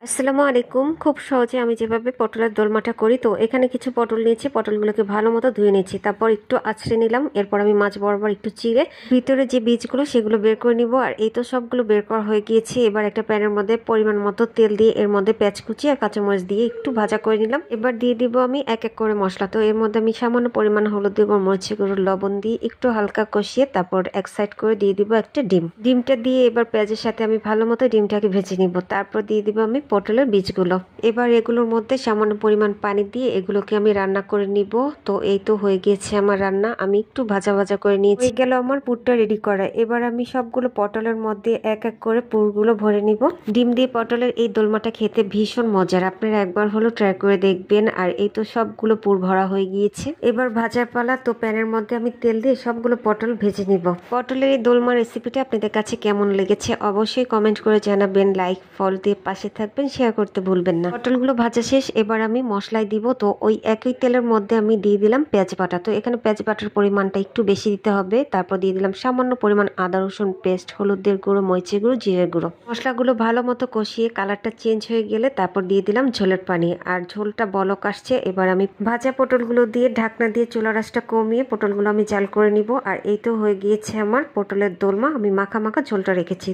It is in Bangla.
আসসালামু আলাইকুম। খুব সহজে আমি যেভাবে পটলের দোলমাটা করি, তো এখানে কিছু পটল নিয়েছি, পটলগুলোকে ভালো মতো ধুয়ে নিয়েছি, তারপর একটু আঁচড়ে নিলাম। এরপর আমি মাছ বরাবর একটু চিড়ে ভিতরে যে বীজগুলো সেগুলো বের করে নিব। আর এই তো সবগুলো বের করা হয়ে গিয়েছে। এবার একটা প্যানের মধ্যে পরিমাণ মতো তেল দিয়ে এর মধ্যে পেঁয়াজ কুচি আর কাঁচামরিচ দিয়ে একটু ভাজা করে নিলাম। এবার দিয়ে দিব আমি এক এক করে মশলা। তো এর মধ্যে আমি সামান্য পরিমাণ হলুদ দিব, মরিচের গুঁড়ো, লবণ দিয়ে একটু হালকা কষিয়ে তারপর এক সাইড করে দিয়ে দিব একটা ডিম। ডিমটা দিয়ে এবার পেঁয়াজের সাথে আমি ভালো মতো ডিমটাকে ভেজে নিব। তারপর দিয়ে দিব আমি পটলের বীজগুলো। এবার এগুলোর মধ্যে সামান্য পরিমাণ পানি দিয়ে এগুলোকে আমি রান্না করে নিব। তো এই তো হয়ে গিয়েছে আমার রান্না। আমি একটু ভাজা ভাজা করে নিয়েছি। হয়ে গেল আমার পুরটা রেডি করা। এবার আমি সবগুলো পটলের মধ্যে এক এক করে পুরগুলো ভরে নিব। ডিম দিয়ে পটলের এই দোলমাটা খেতে ভীষণ মজার, আপনারা একবার হলো ট্রাই করে দেখবেন। আর এই তো সবগুলো পুর ভরা হয়ে গিয়েছে। এবার ভাজার পালা। তো প্যানের মধ্যে আমি তেল দিয়ে সবগুলো পটল ভেজে নিব। পটলের এই দোলমা রেসিপিটা আপনাদের কাছে কেমন লেগেছে অবশ্যই কমেন্ট করে জানাবেন। লাইক ফলো দিয়ে পাশে থাকবেন, শেয়ার করতে ভুলবেন না। পটলগুলো ভাজা শেষ। এবার আমি মশলাই দিব। তো ওই একই তেলের মধ্যে আমি দিয়ে দিলাম পেঁয়াজ বাটা। তো এখানে পেঁয়াজ বাটার পরিমাণটা একটু বেশি দিতে হবে। তারপর দিয়ে দিলাম সামান্য পরিমাণ আদা রসুন পেস্ট, হলুদের গুঁড়ো, মরিচের গুঁড়ো, জিরের গুঁড়ো। মশলাগুলো ভালো মতো কষিয়ে কালারটা চেঞ্জ হয়ে গেলে তারপর দিয়ে দিলাম ঝোলের পানি। আর ঝোলটা বলক আসছে। এবার আমি ভাজা পটলগুলো দিয়ে ঢাকনা দিয়ে চুলা রাসটা কমিয়ে পটলগুলো আমি জাল করে নিব। আর এই তো হয়ে গিয়েছে আমার পটলের দোলমা। আমি মাখা মাখা ঝোলটা রেখেছি।